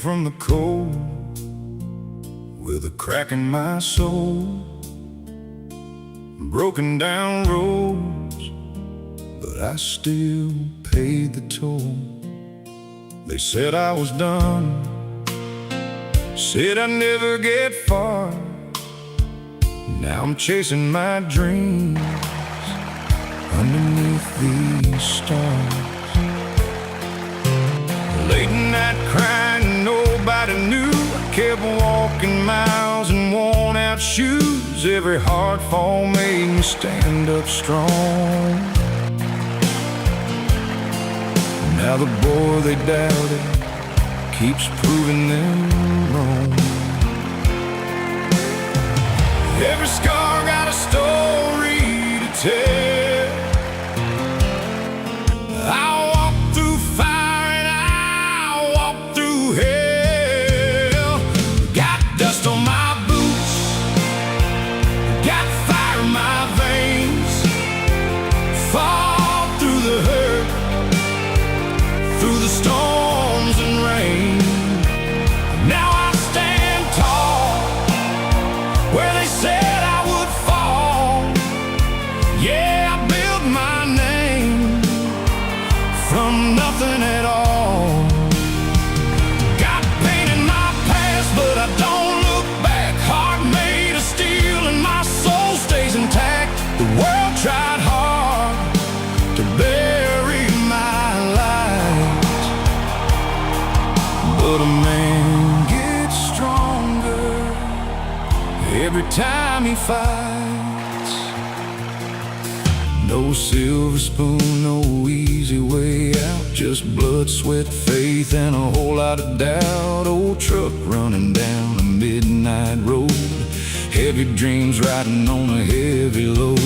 from the cold, with a crack in my soul. Broken down roads, but I still paid the toll. They said I was done, said I'd never get far. Now I'm chasing my dreams underneath these stars. Late night crying, nobody knew. I kept walking miles in worn out shoes. Every hard fall made me stand up strong. Now the boy they doubted keeps proving them wrong. Every scar got a story to tell. I walked through fire and I walked through hell. Got dust on my boots, got fire in my veins. Fall through the hurt, through the storms and rain. Now I stand tall where they said I would fall. Yeah, I built my name from nothing at all. Got pain in my past, but I don't look back. Heart made of steel and my soul stays intact. The world tried hard to bury my light, but a man gets stronger every time he fights. No silver spoon, no easy way out. Just blood, sweat, faith, and a whole lot of doubt. Old truck running down a midnight road, heavy dreams riding on a heavy load.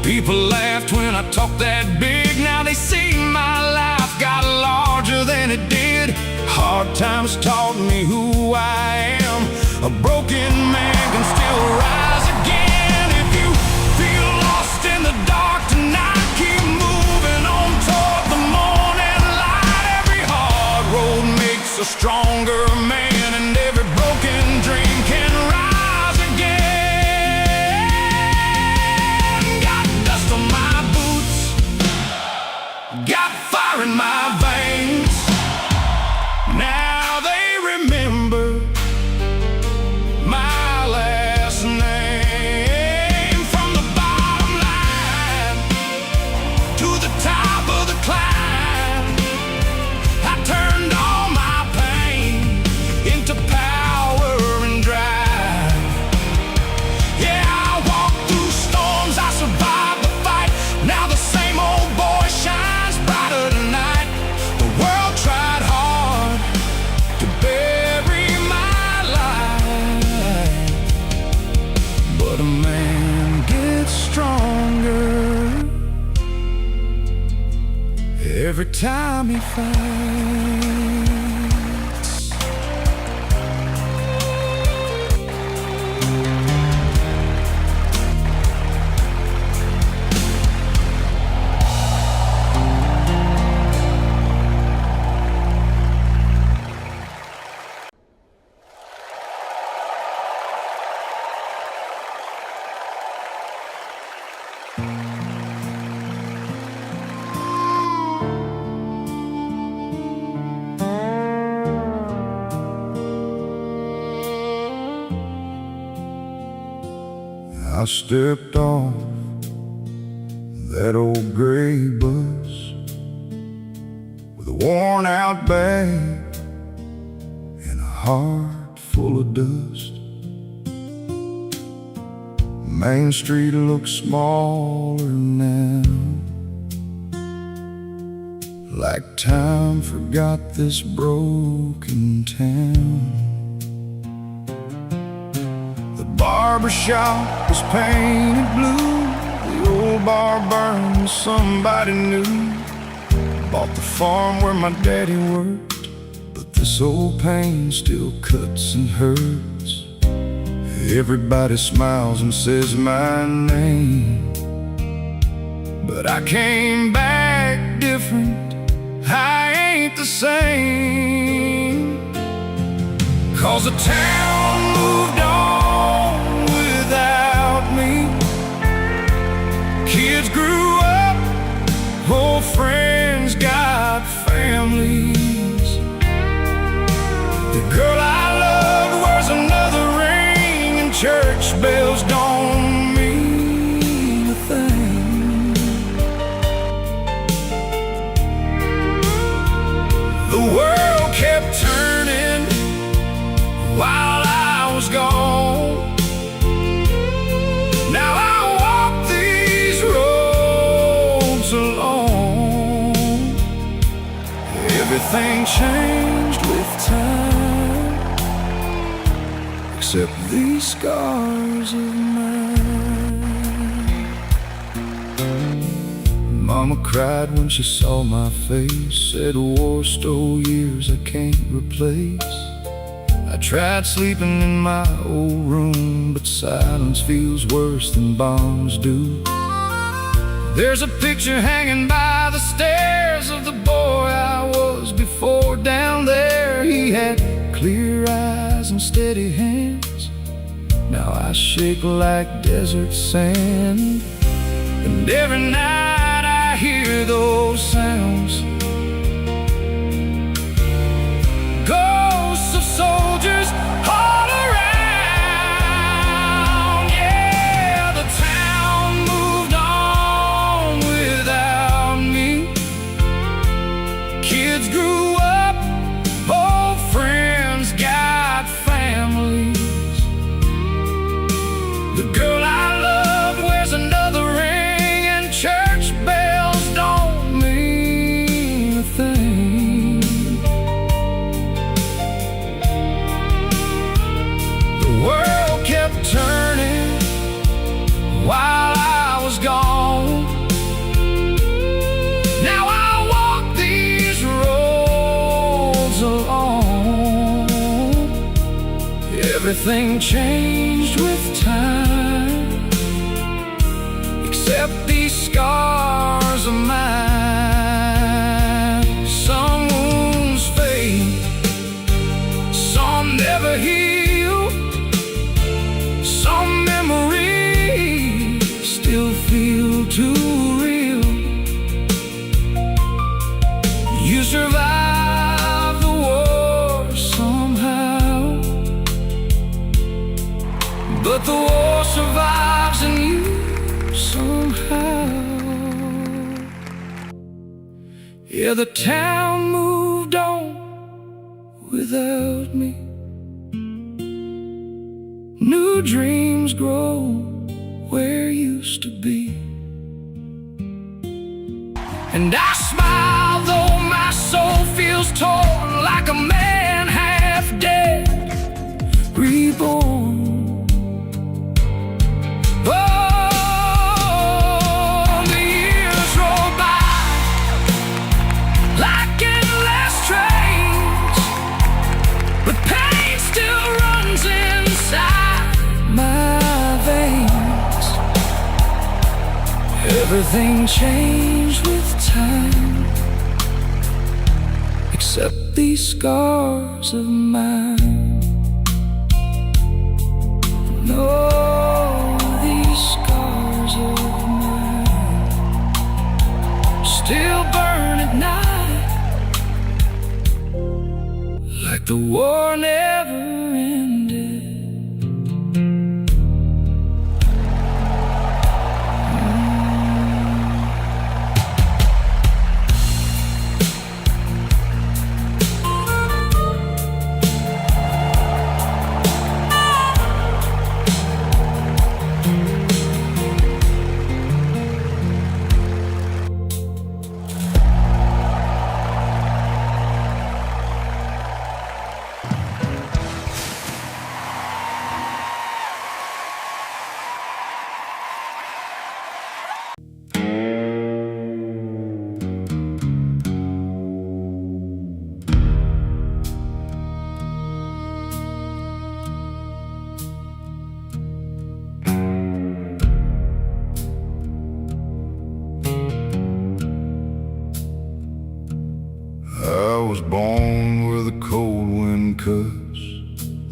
People laughed when I talked that big. Now they see my life got larger than it did. Hard times taught me who I am. A broken man can still rise again. If you feel lost in the dark tonight, keep moving on toward the morning light. Every hard road makes a stronger man, and every broken dream can rise again. Got dust on my boots, got fire in my veins. Now they remember my last name. From the bottom line to the top of the climb, I turned all my pain into power and drive. Yeah, I walked through storms, I survived the fight. Now the same old boy shines brighter tonight. The world tried hard to bury my life, but a man gets stronger every time he fights. I stepped off that old gray bus with a worn out bag and a heart full of dust. Main Street looks smaller now, like time forgot this broken town. The barbershop was painted blue, the old bar burned somebody new. Bought the farm where my daddy worked, but this old pain still cuts and hurts. Everybody smiles and says my name, but I came back different. I ain't the same. 'cause the town moved on without me. Kids grew up, old friends got families. The girl I loved wears another ring, and church bells don't mean a thing. The world kept turning while I was gone. Now I walk these roads alone. Everything changed with time, except these scars of mine. Mama cried when she saw my face, said war stole years I can't replace. I tried sleeping in my old room, but silence feels worse than bombs do. There's a picture hanging by the stairs of the boy I was before. Down there he had clear eyes and steady hands. Now I shake like desert sand, and every night I hear those sounds. Ghosts of soldiers all around. Yeah, the town moved on without me. Kids grew up, old friends got families. The girl I loved wears another ring, and church bells don't mean a thing. The world kept turning while I was gone. Now I walk these roads alone. Everything changed with time, except these scars of mine. Some wounds fade, some never heal. Some memories still feel too real. You survived the war somehow, but the war survives in you somehow. Yeah, the town moved on without me. New dreams grow where used to be. And I smile though my soul feels torn, like a man half dead, reborn. Oh, the years roll by like endless trains, but pain still runs inside my veins. Everything changed with time, except these scars of mine. No, these scars of mine still burn at night, like the war never ended.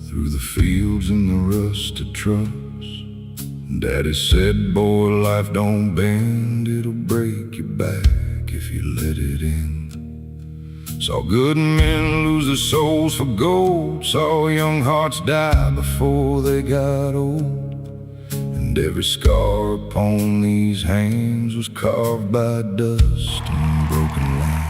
through the fields and the rusted trucks. Daddy said, boy, life don't bend, it'll break your back if you let it in. Saw good men lose their souls for gold, saw young hearts die before they got old. And every scar upon these hands was carved by dust and broken land.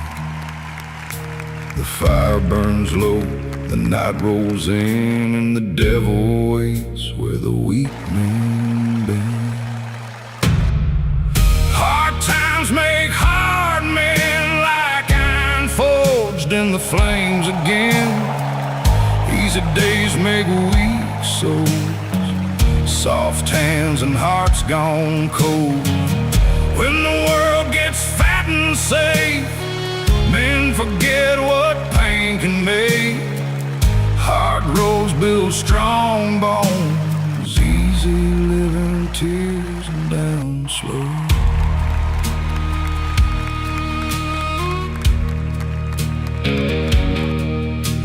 The fire burns low, the night rolls in, and the devil waits where the weak men bend. Hard times make hard men, like iron forged in the flames again. Easy days make weak souls, soft hands and hearts gone cold. When the world gets fat and safe, men forget what pain can make. Hard roads build strong bones, easy living tears and down slow.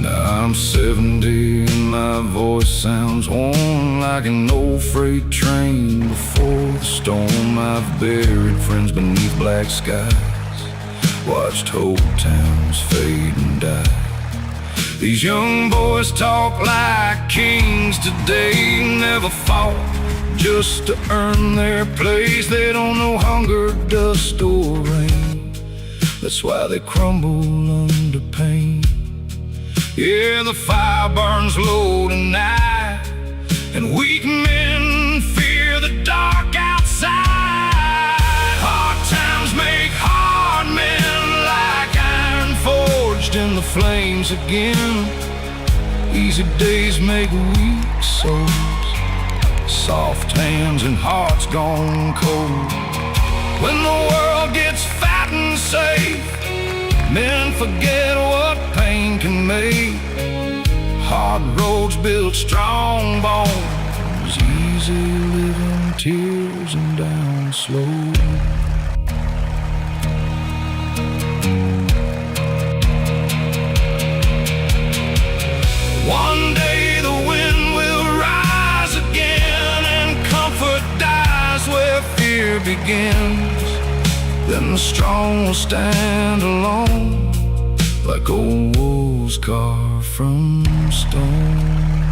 Now I'm 70 and my voice sounds worn like an old freight train before the storm. I've buried friends beneath black skies, watched whole towns fade and die. These young boys talk like kings today, never fought just to earn their place. They don't know hunger, dust, or rain, that's why they crumble under pain. Yeah, the fire burns low tonight, and weak men fear the dark outside. Hard times make hard men, like iron forged in the flames again. Easy days make weak souls, soft hands and hearts gone cold. When the world gets fat and safe, men forget what pain can make. Hard roads build strong bones, easy living tears and down slow. One day the wind will rise again, and comfort dies where fear begins. Then the strong will stand alone, like old wolves carved from stone.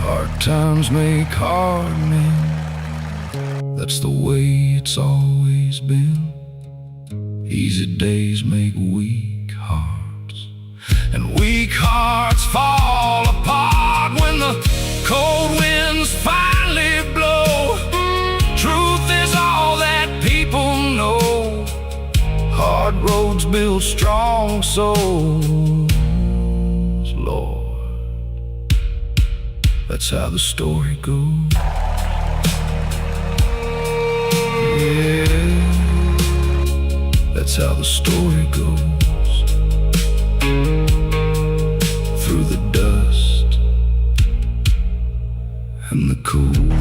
Hard times make hard men, that's the way it's always been. Easy days make weak hearts, and weak hearts fall apart when the cold winds finally blow. Truth is all that people know. Hard roads build strong souls, Lord. That's how the story goes. Yeah, that's how the story goes. Through the dust and the cold.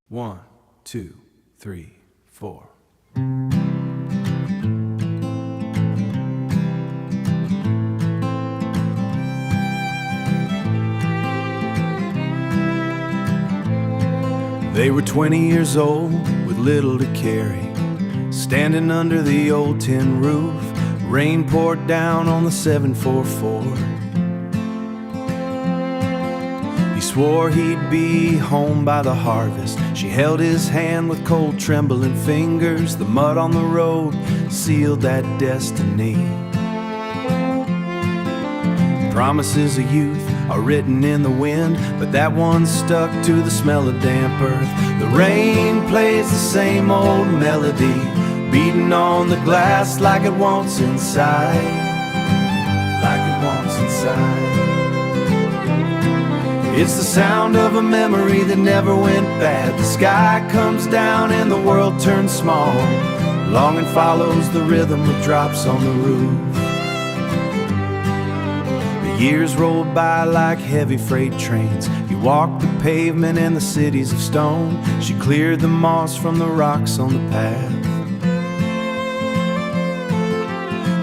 One, two, three, four. They were 20 years old with little to carry, standing under the old tin roof. Rain poured down on the 744. He swore he'd be home by the harvest. She held his hand with cold trembling fingers. The mud on the road sealed that destiny. Promises of youth are written in the wind, but that one stuck to the smell of damp earth. The rain plays the same old melody, beating on the glass like it wants inside, like it wants inside. It's the sound of a memory that never went bad. The sky comes down and the world turns small. Longing follows the rhythm that drops on the roof. The years roll by like heavy freight trains. You walk the pavement in the cities of stone. She cleared the moss from the rocks on the path.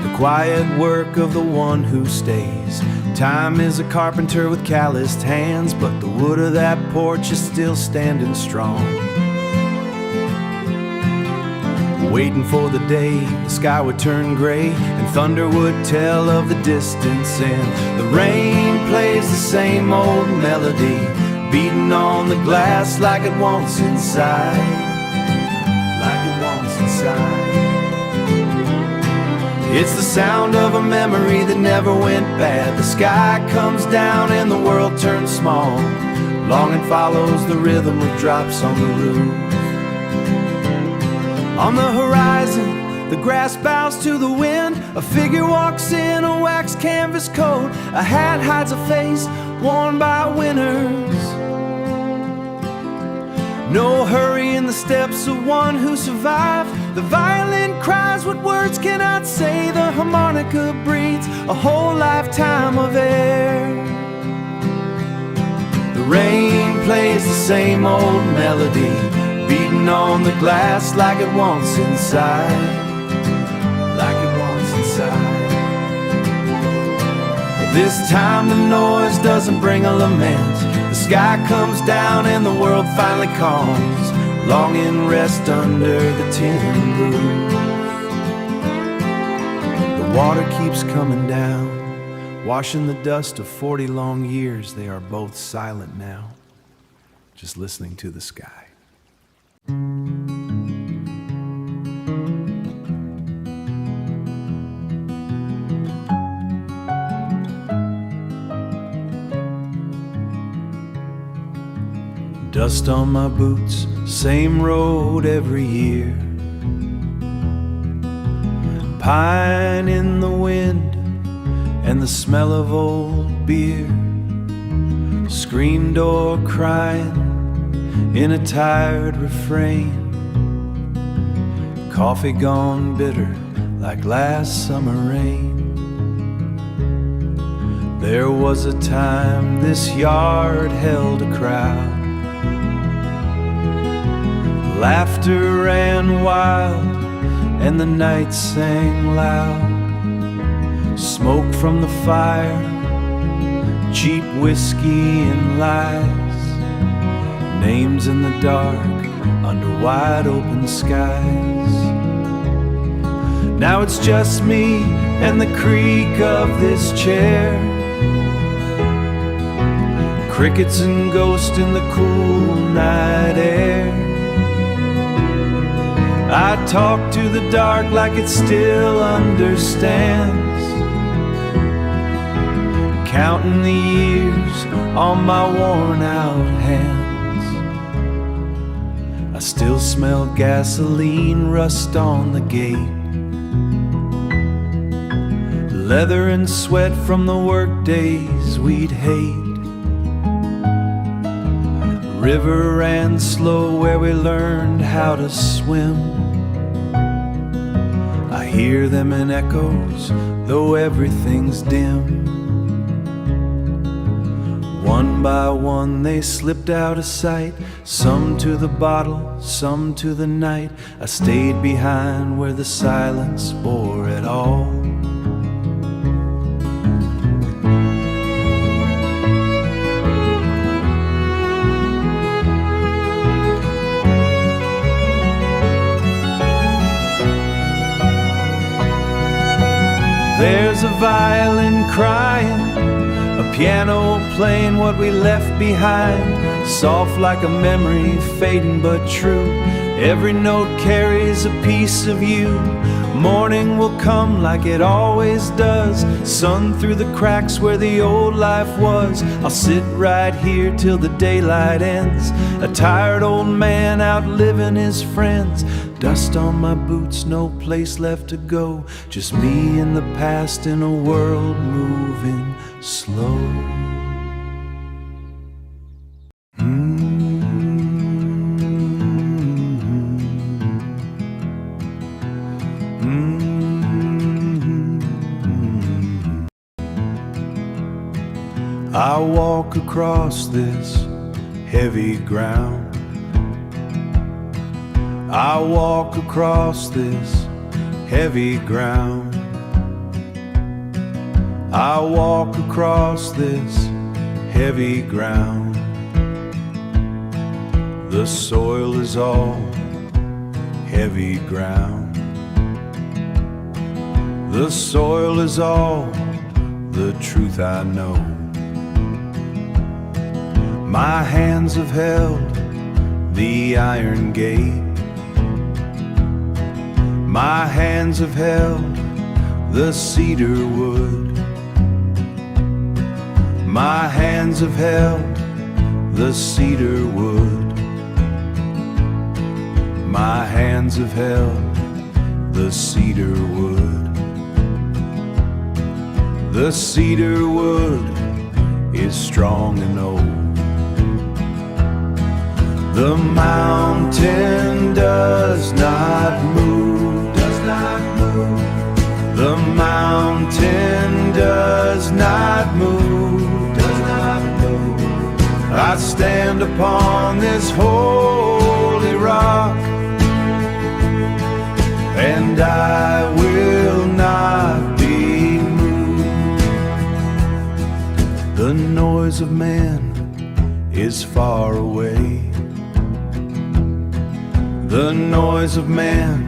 The quiet work of the one who stays. Time is a carpenter with calloused hands, but the wood of that porch is still standing strong. Waiting for the day the sky would turn gray and thunder would tell of the distance, and the rain plays the same old melody, beating on the glass like it wants inside, like it wants inside. It's the sound of a memory that never went bad. The sky comes down and the world turns small. Longing follows the rhythm that drops on the roof. On the horizon, the grass bows to the wind. A figure walks in a wax canvas coat. A hat hides a face worn by winners. No hurry in the steps of one who survived. The violin cries what words cannot say. The harmonica breathes a whole lifetime of air. The rain plays the same old melody, beating on the glass like it wants inside, like it wants inside. This time the noise doesn't bring a lament. The sky comes down and the world finally calms. Longing rest under the tin roof. The water keeps coming down, washing the dust of 40 long years. They are both silent now, just listening to the sky. Dust on my boots, same road every year. Pine in the wind and the smell of old beer. Screen door crying in a tired refrain. Coffee gone bitter like last summer rain. There was a time this yard held a crowd. Laughter ran wild and the night sang loud. Smoke from the fire, cheap whiskey and lies. Names in the dark under wide open skies. Now it's just me and the creak of this chair. Crickets and ghosts in the cool night air. I talk to the dark like it still understands. Counting the years on my worn out hands. I still smell gasoline rust on the gate. Leather and sweat from the work days we'd hate. River ran slow where we learned how to swim. I hear them in echoes, though everything's dim. One by one they slipped out of sight. Some to the bottle, some to the night. I stayed behind where the silence bore it all. There's a violin crying, a piano playing what we left behind. Soft like a memory, fading but true. Every note carries a piece of you. Morning will come like it always does. Sun through the cracks where the old life was. I'll sit right here till the daylight ends. A tired old man outliving his friends. Dust on my boots, no place left to go. Just me in the past. in a world moving slow. walk across this heavy ground. I walk across this heavy ground. I walk across this heavy ground. The soil is all heavy ground. The soil is all the truth I know. My hands have held the iron gate. My hands have held the cedar wood. My hands have held the cedar wood. My hands have held the cedar wood. The cedar wood is strong and old. The mountain does not move, does not move. The mountain does not move, does not move. I stand upon this holy rock, and I will not be moved. The noise of man is far away. The noise of man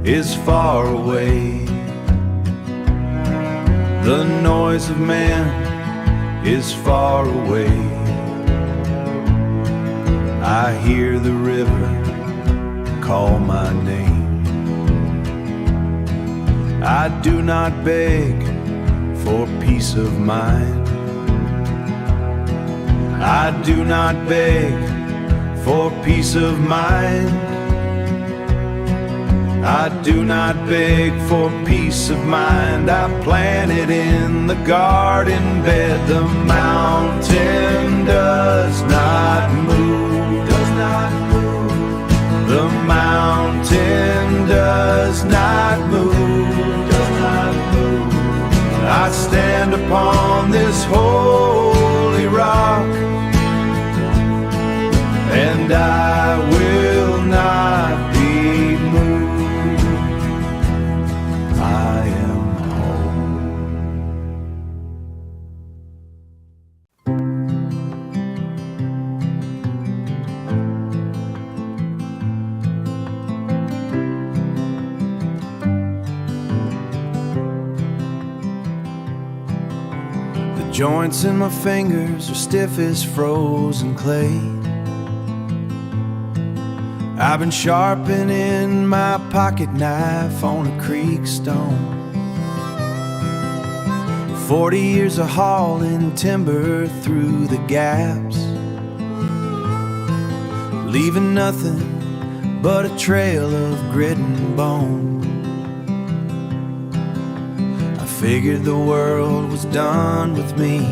is far away. The noise of man is far away. I hear the river call my name. I do not beg for peace of mind. I do not beg for peace of mind. I do not beg for peace of mind. I plant it in the garden bed. The mountain does not move, does not move. The mountain does not move, does not move. I stand upon this holy rock, and I will not be moved. I am home. The joints in my fingers are stiff as frozen clay. I've been sharpening my pocket knife on a creek stone. 40 years of hauling timber through the gaps, leaving nothing but a trail of grit and bone. I figured the world was done with me,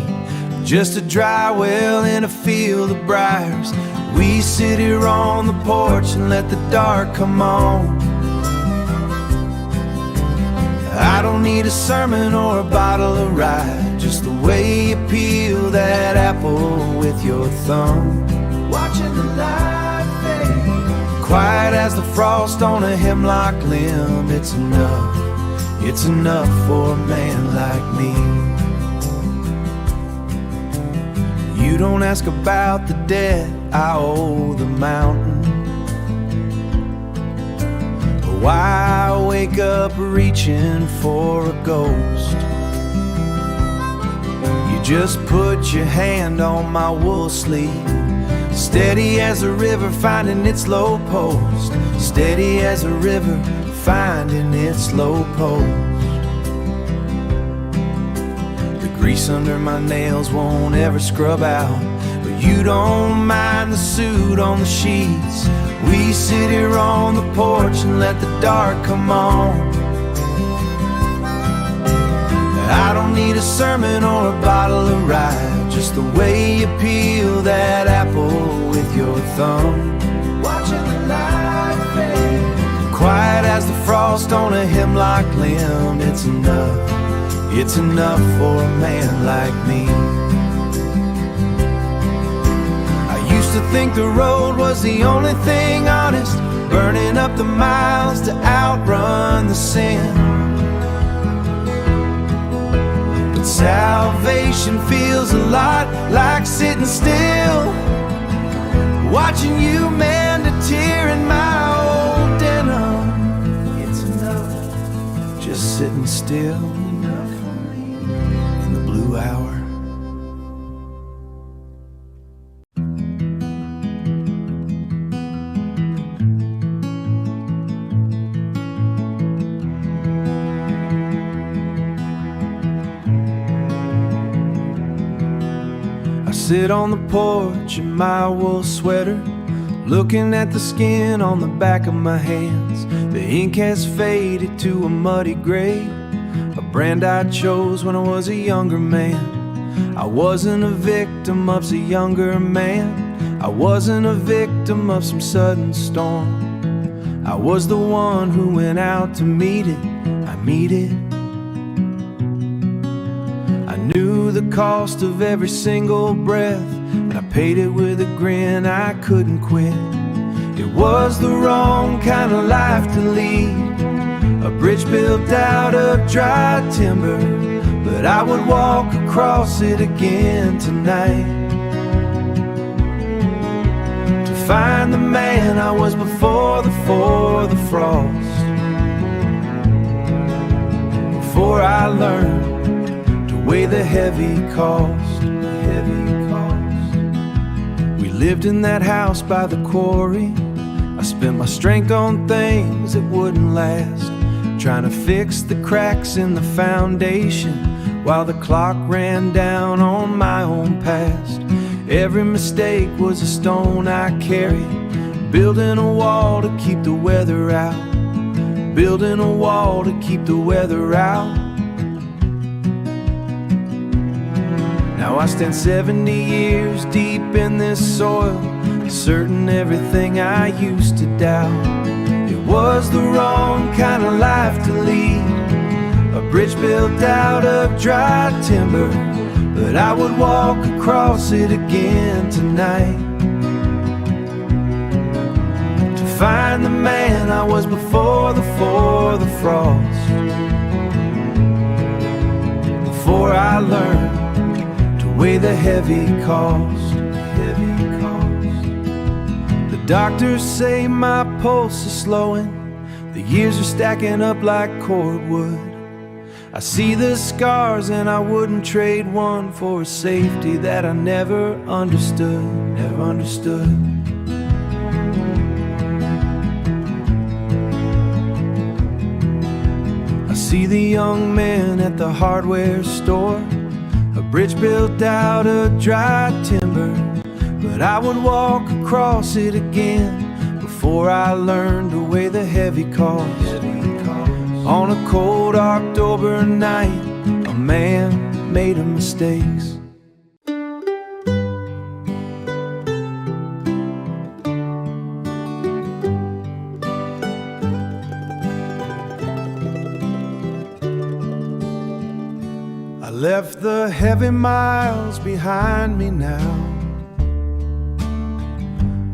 just a dry well in a field of briars. We sit here on the porch and let the dark come on. I don't need a sermon or a bottle of rye, just the way you peel that apple with your thumb. Watching the light fade, quiet as the frost on a hemlock limb. It's enough for a man like me. You don't ask about the debt I owe the mountain, or why I wake up reaching for a ghost. You just put your hand on my wool sleeve, steady as a river finding its low post, steady as a river finding its low post. The grease under my nails won't ever scrub out, but you don't mind the soot on the sheets. We sit here on the porch and let the dark come on. I don't need a sermon or a bottle of rye, just the way you peel that apple with your thumb. Watching the light fade, quiet as the frost on a hemlock limb. It's enough for a man like me. think the road was the only thing honest, burning up the miles to outrun the sin. But salvation feels a lot like sitting still, watching you mend a tear in my old denim. It's enough just sitting still in the blue hour. I sit on the porch in my wool sweater, looking at the skin on the back of my hands. The ink has faded to a muddy gray, a brand I chose when I was a younger man. I wasn't a victim of a younger man, I wasn't a victim of some sudden storm. I was the one who went out to meet it, I meet it. I knew the cost of every single breath, and I paid it with a grin I couldn't quit. It was the wrong kind of life to lead, a bridge built out of dry timber, but I would walk across it again tonight, to find the man I was before the frost, before I learned to weigh the heavy cost, We lived in that house by the quarry. I spent my strength on things that wouldn't last, trying to fix the cracks in the foundation while the clock ran down on my own past. Every mistake was a stone I carried, building a wall to keep the weather out, building a wall to keep the weather out. Now I stand 70 years deep in this soil, certain everything I used to doubt. It was the wrong kind of life to lead, a bridge built out of dry timber, but I would walk across it again tonight, to find the man I was before the frost, before I learned to weigh the heavy cost. The doctors say my pulse is slowing, the years are stacking up like cordwood. I see the scars and I wouldn't trade one for a safety that I never understood, I see the young man at the hardware store, a bridge built out of dry timber, but I would walk across it again before I learned to weigh the heavy cost. On a cold October night, a man made mistakes. I left the heavy miles behind me now.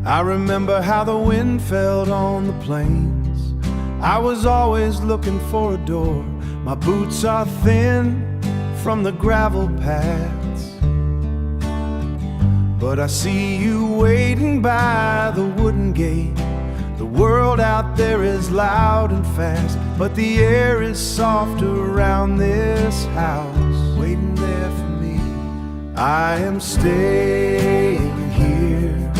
I remember how the wind felt on the plains. I was always looking for a door. My boots are thin from the gravel paths, but I see you waiting by the wooden gate. The world out there is loud and fast, but the air is soft around this house, waiting there for me. I am staying here,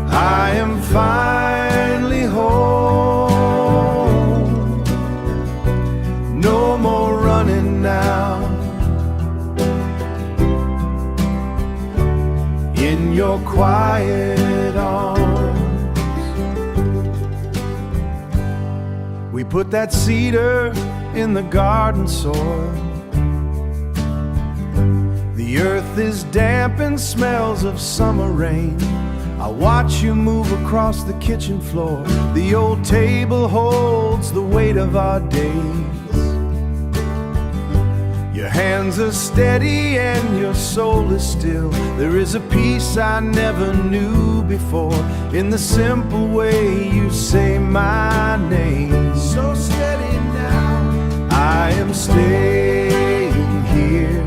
I am finally home. No more running now, in your quiet arms. We put that cedar in the garden soil. The earth is damp and smells of summer rain. I watch you move across the kitchen floor. The old table holds the weight of our days. You Your hands are steady and your soul is still. There is a peace I never knew before in the simple way you say my name. So steady now, I am staying here.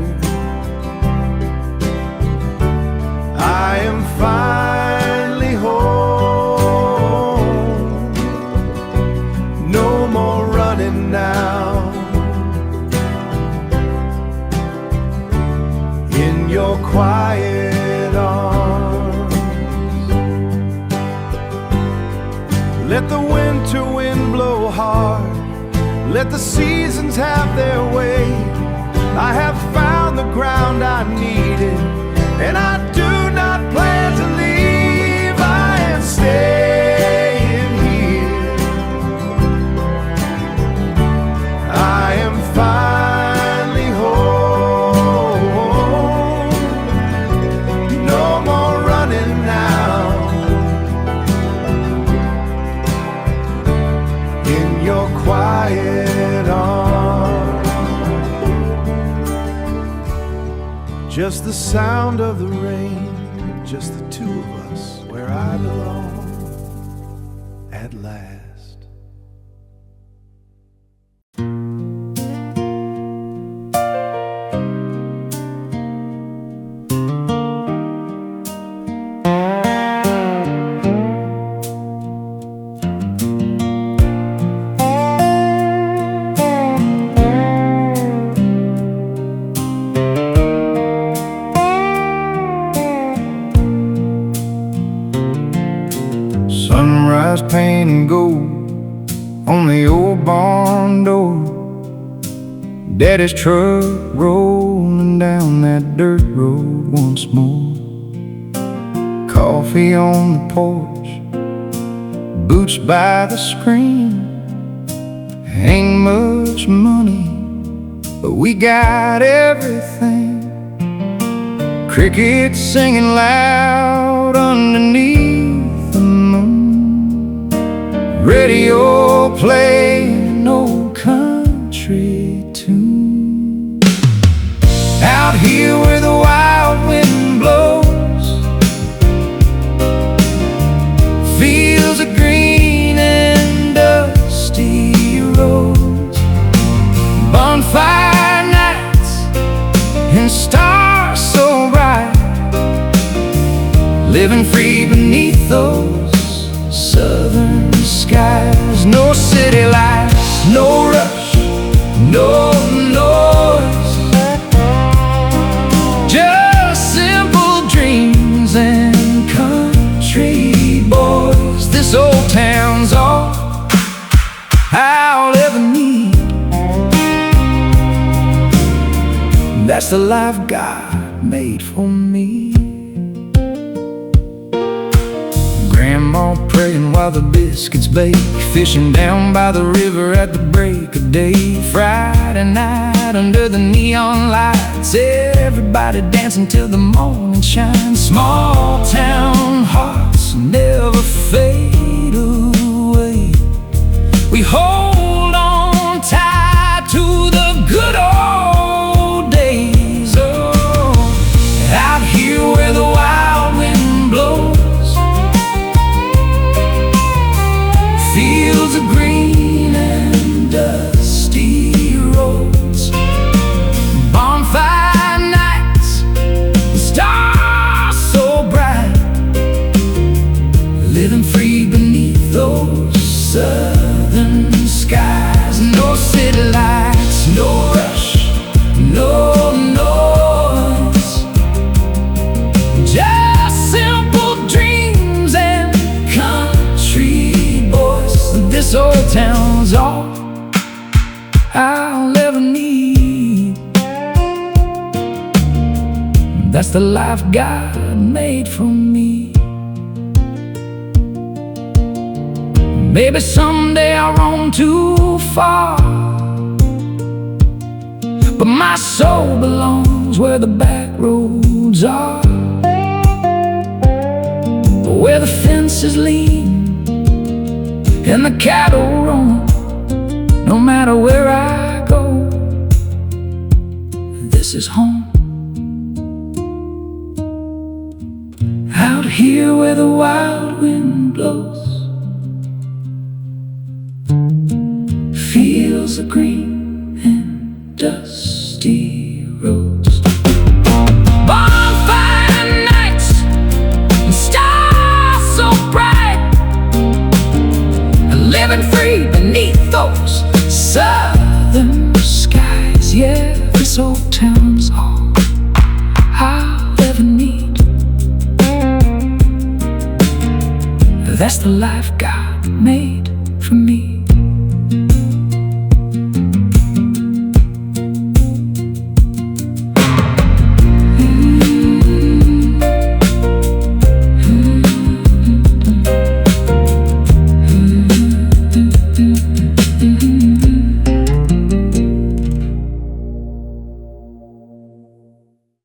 I am finally home. No more running now. In your quiet arms, let the winter wind blow hard. Let the seasons have their way. I have found the ground I needed, and I do not plan to leave. I am staying here. I am finally home. No more running now. In your quiet arms, just the sound of the rain, just the two of us where I belong at last. Sunrise painting gold on the old barn door. Daddy's truck rolling down that dirt road once more. Coffee on the porch, boots by the screen. Ain't much money, but we got everything. Crickets singing loud underneath the moon. Radio playing old country tune. Out here where the wild wind blows, fields of green and dusty roads. Bonfire nights and stars so bright, living free beneath those southern skies. No city lights, no rush, no noise, just simple dreams and country boys. This old town's all I'll ever need. That's the life God made for me. Grandma praying while the biscuits bake, fishing down by the river at the break of day. Friday night under the neon lights, everybody dancing till the morning shines. Small town hearts never fade away. We hold on tight to the good old days. Oh, out here where the wild wind blows, fields of green and dusty roads. Bonfire nights, stars so bright, living free beneath those southern skies. No city lights, no rush, no noise, just simple dreams and country boys. This old town's all I'll ever need. That's the life God made for me. Maybe someday I'll roam too far, but my soul belongs where the back roads are, where the fences lean and the cattle roam. No matter where I go, this is home. Out here where the wild wind blows, fields of green and dusty roads, bonfire nights and stars so bright, living free beneath those southern skies. Yeah, this old town's all I'll ever need. That's the life God made for me.